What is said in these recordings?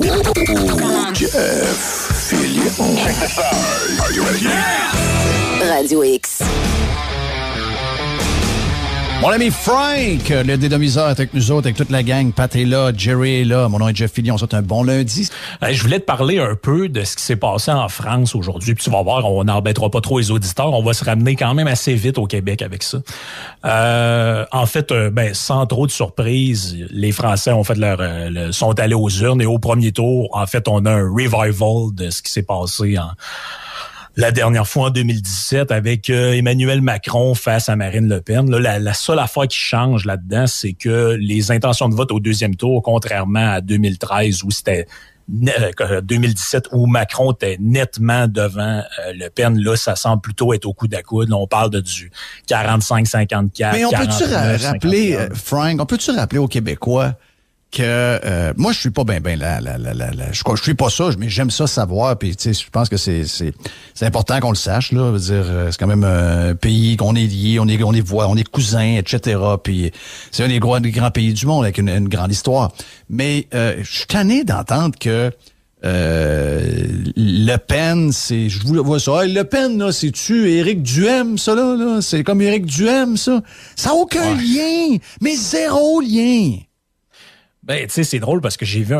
Jeff Fillion. Check this out. Are you ready? Yeah! Radio X. Mon ami Frank, le dédomiseur est avec nous autres, avec toute la gang. Pat est là, Jerry est là. Mon nom est Jeff Fillion. On souhaite un bon lundi. Je voulais te parler un peu de ce qui s'est passé en France aujourd'hui. Puis tu vas voir, on n'embêtera pas trop les auditeurs. On va se ramener quand même assez vite au Québec avec ça. En fait, sans trop de surprise, les Français ont fait sont allés aux urnes et au premier tour, en fait, on a un revival de ce qui s'est passé la dernière fois en 2017 avec Emmanuel Macron face à Marine Le Pen. Là, la seule affaire qui change là-dedans, c'est que les intentions de vote au deuxième tour, contrairement à 2013 où c'était 2017 où Macron était nettement devant Le Pen, là, ça semble plutôt être au coude à coude. Là, on parle du 45-54. Mais on peut-tu rappeler, Frank, aux Québécois que moi je suis pas je suis pas ça, mais j'aime ça savoir, puis tu sais, je pense que c'est important qu'on le sache là. Je veux dire, c'est quand même un pays qu'on est lié, on est cousins, etc. Puis c'est un des grands pays du monde avec une grande histoire. Mais je suis tanné d'entendre que Le Pen, je vous vois ça. Le Pen, là, c'est-tu Éric Duhem, ça, là? C'est comme Éric Duhem, ça. Ça n'a aucun lien, mais zéro lien. Ben, tu sais, c'est drôle parce que j'ai vu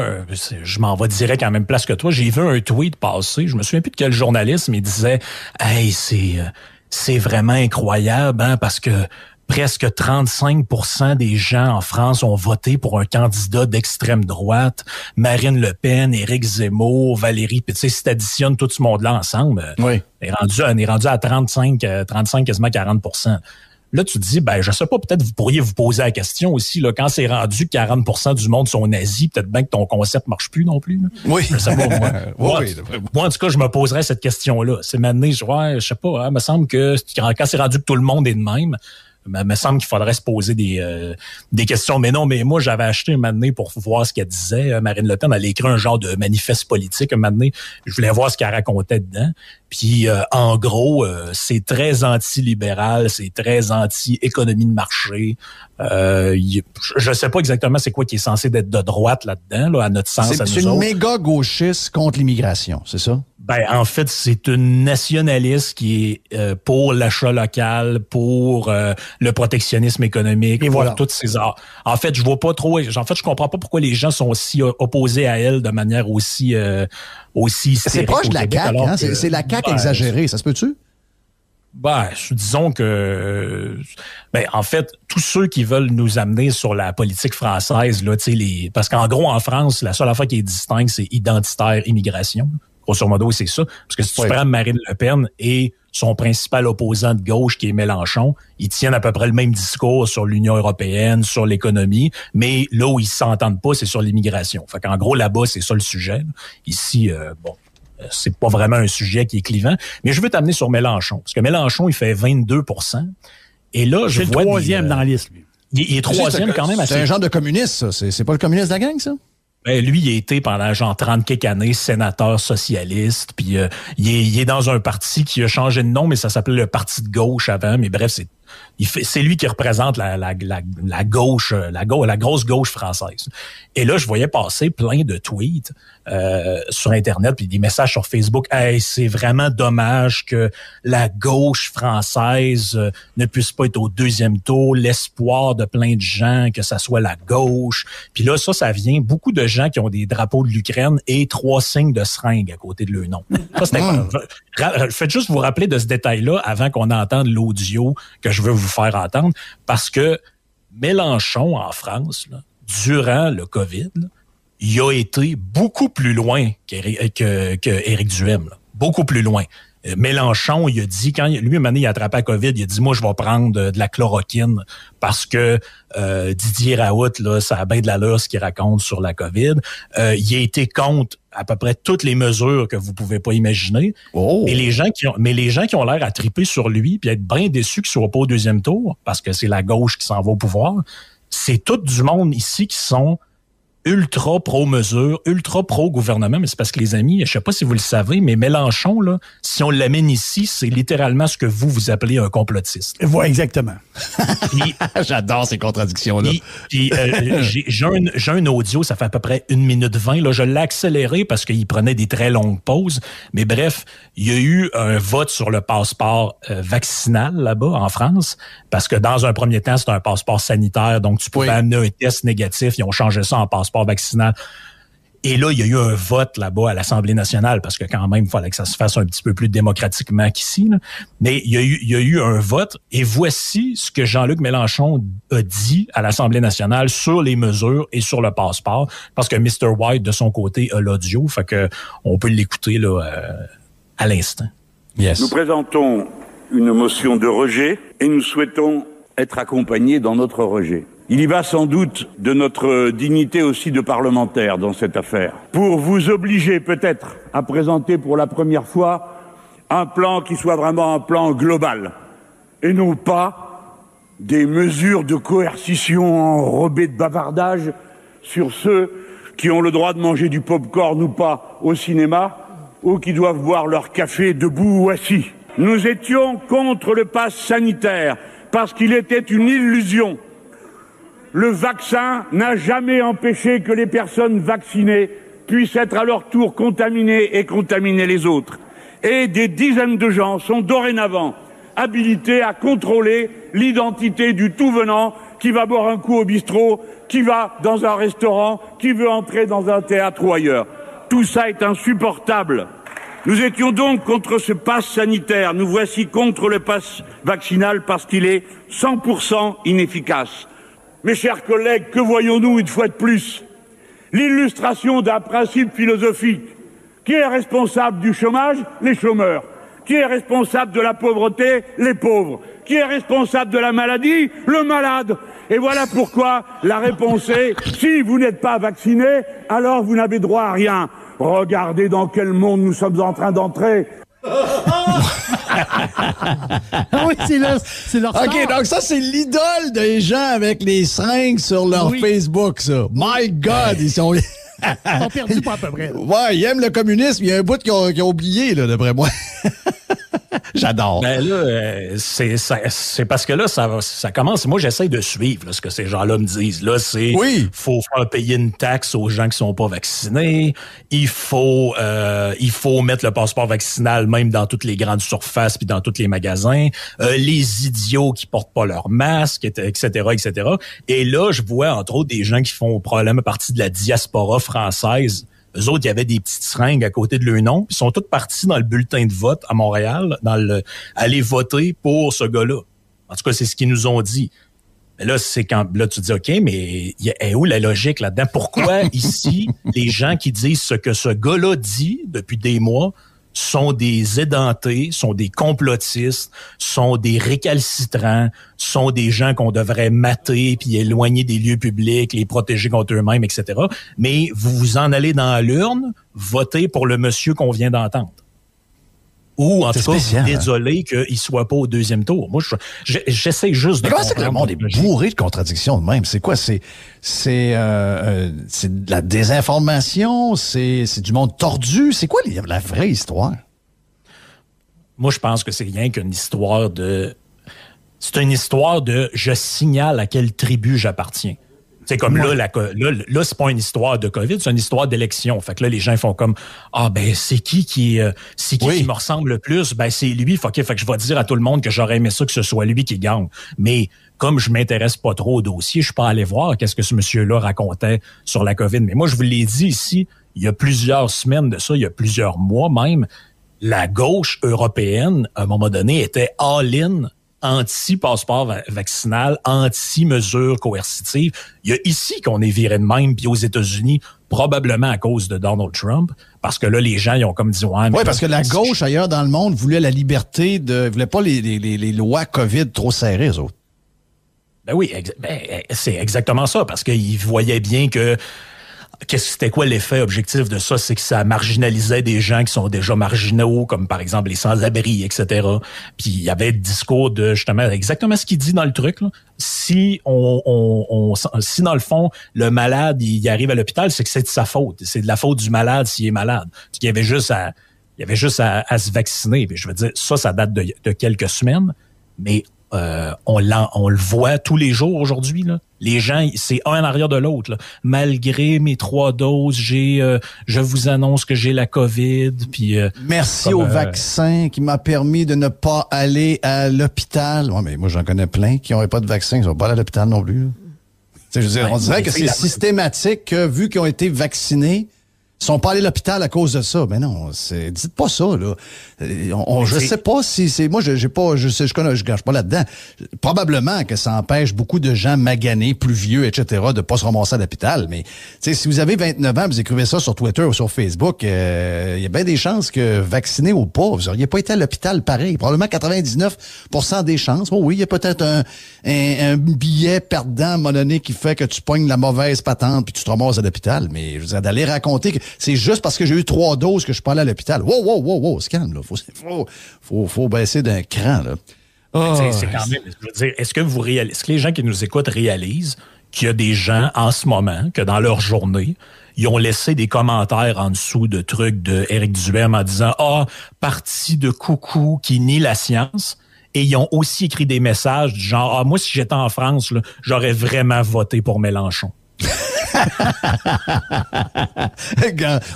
je m'en vais direct en même place que toi, j'ai vu un tweet passer, je me souviens plus de quel journaliste, mais il disait, hey, c'est vraiment incroyable, hein, parce que presque 35% des gens en France ont voté pour un candidat d'extrême droite, Marine Le Pen, Éric Zemmour, Valérie, puis tu sais, si t'additionnes tout ce monde-là ensemble, oui. on est rendu à 35, quasiment 40%. Là, tu te dis, je sais pas, peut-être vous pourriez vous poser la question aussi, là, quand c'est rendu 40% du monde sont nazis, peut-être bien que ton concept marche plus non plus. Là. Oui. Je sais pas, moi, en tout cas, je me poserais cette question-là. C'est maintenant, je sais pas, hein, me semble que quand c'est rendu que tout le monde est de même, me semble qu'il faudrait se poser des questions. Mais non, mais moi, j'avais acheté un moment donné pour voir ce qu'elle disait. Marine Le Pen, elle a écrit un genre de manifeste politique un moment donné. Je voulais voir ce qu'elle racontait dedans. Puis, en gros, c'est très anti-libéral, c'est très anti-économie de marché. Je sais pas exactement c'est quoi qui est censé être de droite là-dedans, là, à notre sens, à nous autres. C'est une méga gauchiste contre l'immigration, c'est ça? En fait, c'est une nationaliste qui est pour l'achat local, pour le protectionnisme économique, et pour voilà. toutes ces arts. En fait, je vois pas trop. En fait, je comprends pas pourquoi les gens sont aussi opposés à elle de manière aussi hystérique. C'est proche de la CAQ, hein? C'est la CAQ exagérée, ça se peut-tu? Disons que, en fait, tous ceux qui veulent nous amener sur la politique française, là, parce qu'en gros, en France, la seule affaire qui est distincte, c'est identitaire immigration. Grosso modo, c'est ça. Parce que si tu prends Marine Le Pen et son principal opposant de gauche, qui est Mélenchon, ils tiennent à peu près le même discours sur l'Union européenne, sur l'économie, mais là où ils s'entendent pas, c'est sur l'immigration. Fait qu'en gros, là-bas, c'est ça le sujet. Ici, c'est pas vraiment un sujet qui est clivant. Mais je veux t'amener sur Mélenchon. Parce que Mélenchon, il fait 22%. Et là, je vois... C'est le troisième dans la liste, lui. Il est troisième quand même. C'est un genre de communiste, ça. C'est pas le communiste de la gang, ça? Lui, il a été pendant genre 30 quelques années sénateur socialiste, puis il est dans un parti qui a changé de nom, mais ça s'appelait le Parti de gauche avant. Mais bref, c'est lui qui représente la gauche, la grosse gauche française. Et là, je voyais passer plein de tweets sur Internet, puis des messages sur Facebook. Hey, c'est vraiment dommage que la gauche française ne puisse pas être au deuxième tour. L'espoir de plein de gens que ça soit la gauche. Puis là, ça vient beaucoup de gens qui ont des drapeaux de l'Ukraine et 3 signes de seringue à côté de leur nom. Faites juste vous rappeler de ce détail-là avant qu'on entende l'audio que je veux vous faire entendre, parce que Mélenchon, en France, là, durant le COVID, là, il a été beaucoup plus loin qu'Éric Duhem. Là. Beaucoup plus loin. Mélenchon, il a dit, quand lui, un moment donné, il a attrapé la COVID, il a dit, moi, je vais prendre de la chloroquine parce que Didier Raoult, là, ça a bien de l'allure ce qu'il raconte sur la COVID. Il a été contre à peu près toutes les mesures que vous pouvez pas imaginer. Oh. Et les gens qui ont l'air à triper sur lui puis être bien déçus qu'il soit pas au deuxième tour parce que c'est la gauche qui s'en va au pouvoir, c'est tout du monde ici qui sont ultra pro-mesure, ultra pro-gouvernement, mais c'est parce que les amis, je sais pas si vous le savez, mais Mélenchon, là, si on l'amène ici, c'est littéralement ce que vous appelez un complotiste. Voilà, exactement. Puis, j'adore ces contradictions-là. Puis j'ai un audio, ça fait à peu près 1 minute 20. Là, je l'ai accéléré parce qu'il prenait des très longues pauses. Mais bref, il y a eu un vote sur le passeport vaccinal là-bas, en France, parce que dans un premier temps, c'était un passeport sanitaire, donc tu pouvais amener un test négatif. Ils ont changé ça en passeport vaccinal. Et là, il y a eu un vote là-bas à l'Assemblée nationale, parce que quand même, il fallait que ça se fasse un petit peu plus démocratiquement qu'ici. Là. Mais il y a eu un vote, et voici ce que Jean-Luc Mélenchon a dit à l'Assemblée nationale sur les mesures et sur le passeport, parce que Mr. White, de son côté, a l'audio, fait que on peut l'écouter là à l'instant. Yes. Nous présentons une motion de rejet et nous souhaitons être accompagnés dans notre rejet. Il y va sans doute de notre dignité aussi de parlementaire dans cette affaire. Pour vous obliger peut-être à présenter pour la première fois un plan qui soit vraiment un plan global et non pas des mesures de coercition enrobées de bavardage sur ceux qui ont le droit de manger du pop-corn ou pas au cinéma ou qui doivent boire leur café debout ou assis. Nous étions contre le pass sanitaire parce qu'il était une illusion. Le vaccin n'a jamais empêché que les personnes vaccinées puissent être à leur tour contaminées et contaminer les autres. Et des dizaines de gens sont dorénavant habilités à contrôler l'identité du tout venant qui va boire un coup au bistrot, qui va dans un restaurant, qui veut entrer dans un théâtre ou ailleurs. Tout ça est insupportable. Nous étions donc contre ce pass sanitaire. Nous voici contre le pass vaccinal parce qu'il est 100% inefficace. Mes chers collègues, que voyons-nous une fois de plus? L'illustration d'un principe philosophique. Qui est responsable du chômage? Les chômeurs. Qui est responsable de la pauvreté? Les pauvres. Qui est responsable de la maladie? Le malade. Et voilà pourquoi la réponse est, si vous n'êtes pas vacciné, alors vous n'avez droit à rien. Regardez dans quel monde nous sommes en train d'entrer. Oui, c'est leur OK, donc ça, c'est l'idole des gens avec les seringues sur leur Facebook, ça. My God, ils sont... Ils ont perdu pas à peu près. Ouais, ils aiment le communisme. Il y a un bout qu'ils ont oublié, là, d'après moi. J'adore. Ben là, c'est parce que là, ça commence. Moi, j'essaie de suivre là, ce que ces gens-là me disent. Là, c'est faut faire payer une taxe aux gens qui sont pas vaccinés. Il faut mettre le passeport vaccinal même dans toutes les grandes surfaces puis dans tous les magasins. Les idiots qui portent pas leur masque, etc., etc. Et là, je vois entre autres des gens qui font probablement partie de la diaspora française. Eux autres, il y avait des petites seringues à côté de leur nom. Ils sont tous partis dans le bulletin de vote à Montréal, aller voter pour ce gars-là. En tout cas, c'est ce qu'ils nous ont dit. Mais là, c'est quand là tu te dis, OK, mais est où la logique là-dedans? Pourquoi ici, les gens qui disent ce que ce gars-là dit depuis des mois sont des édentés, sont des complotistes, sont des récalcitrants, sont des gens qu'on devrait mater puis éloigner des lieux publics, les protéger contre eux-mêmes, etc. Mais vous vous en allez dans l'urne, votez pour le monsieur qu'on vient d'entendre. Ou, en tout cas, désolé qu'il soit pas au deuxième tour. Moi, j'essaie juste de... Comment c'est que le monde est bourré de contradictions de même? C'est quoi? C'est de la désinformation? C'est du monde tordu? C'est quoi la vraie histoire? Moi, je pense que c'est rien qu'une histoire de... C'est une histoire de « je signale à quelle tribu j'appartiens ». C'est comme là, c'est pas une histoire de COVID, c'est une histoire d'élection. Fait que là, les gens font comme c'est qui me ressemble le plus? Ben c'est lui. Fait que je vais dire à tout le monde que j'aurais aimé ça que ce soit lui qui gagne. Mais comme je m'intéresse pas trop au dossier, je suis pas allé voir qu'est-ce que ce monsieur-là racontait sur la COVID. Mais moi, je vous l'ai dit ici, il y a plusieurs semaines de ça, il y a plusieurs mois même, la gauche européenne, à un moment donné, était all-in anti-passeport vaccinal, anti-mesures coercitives. Il y a ici qu'on est viré de même, puis aux États-Unis, probablement à cause de Donald Trump, parce que là, les gens, ils ont comme dit, ouais, mais... Oui, parce que la gauche, ailleurs dans le monde, voulait la liberté voulait pas les lois COVID trop serrées, eux autres. Ben oui, c'est exactement ça, parce qu'ils voyaient bien que c'était quoi l'effet objectif de ça? C'est que ça marginalisait des gens qui sont déjà marginaux, comme par exemple les sans-abri, etc. Puis il y avait le discours de justement exactement ce qu'il dit dans le truc, là. Si si dans le fond le malade il arrive à l'hôpital, c'est que c'est de sa faute. C'est de la faute du malade s'il est malade. Il y avait juste à se vacciner. Puis je veux dire, ça date de quelques semaines, mais on le voit tous les jours aujourd'hui, là. Les gens, c'est un en arrière de l'autre, là. Malgré mes 3 doses, je vous annonce que j'ai la COVID. Puis merci au vaccin qui m'a permis de ne pas aller à l'hôpital. Ouais, mais moi j'en connais plein qui n'auraient pas de vaccin, ils sont pas allés à l'hôpital non plus. Je veux dire, on dirait que c'est systématique que vu qu'ils ont été vaccinés, ils sont pas allés à l'hôpital à cause de ça. Mais non, dites pas ça, là. Je sais pas si c'est, moi, je gâche pas là-dedans. Probablement que ça empêche beaucoup de gens maganés, plus vieux, etc., de pas se ramasser à l'hôpital. Mais, tu sais, si vous avez 29 ans, vous écrivez ça sur Twitter ou sur Facebook, il y a bien des chances que, vacciné ou pas, vous auriez pas été à l'hôpital pareil. Probablement 99% des chances. Oh oui, il y a peut-être un billet perdant à un moment donné qui fait que tu pognes la mauvaise patente puis tu te ramasses à l'hôpital. Mais, je veux dire, d'aller raconter que c'est juste parce que j'ai eu 3 doses que je suis pas allé à l'hôpital. Wow, se calme, là. Faut baisser d'un cran, là. C'est quand même, je veux dire, est-ce que les gens qui nous écoutent réalisent qu'il y a des gens en ce moment, que dans leur journée, ils ont laissé des commentaires en dessous de trucs de Éric Duhem en disant « parti de coucou qui nie la science ». Et ils ont aussi écrit des messages du genre « moi, si j'étais en France, là, j'aurais vraiment voté pour Mélenchon ».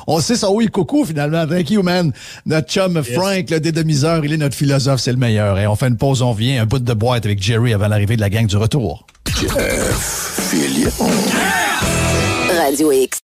On sait son oui coucou finalement. Thank you, man. Notre chum Frank, le dédomiseur, il est notre philosophe, c'est le meilleur. Et on fait une pause, on vient, un bout de boîte avec Jerry avant l'arrivée de la gang du retour. Jeff Fillion. Radio X.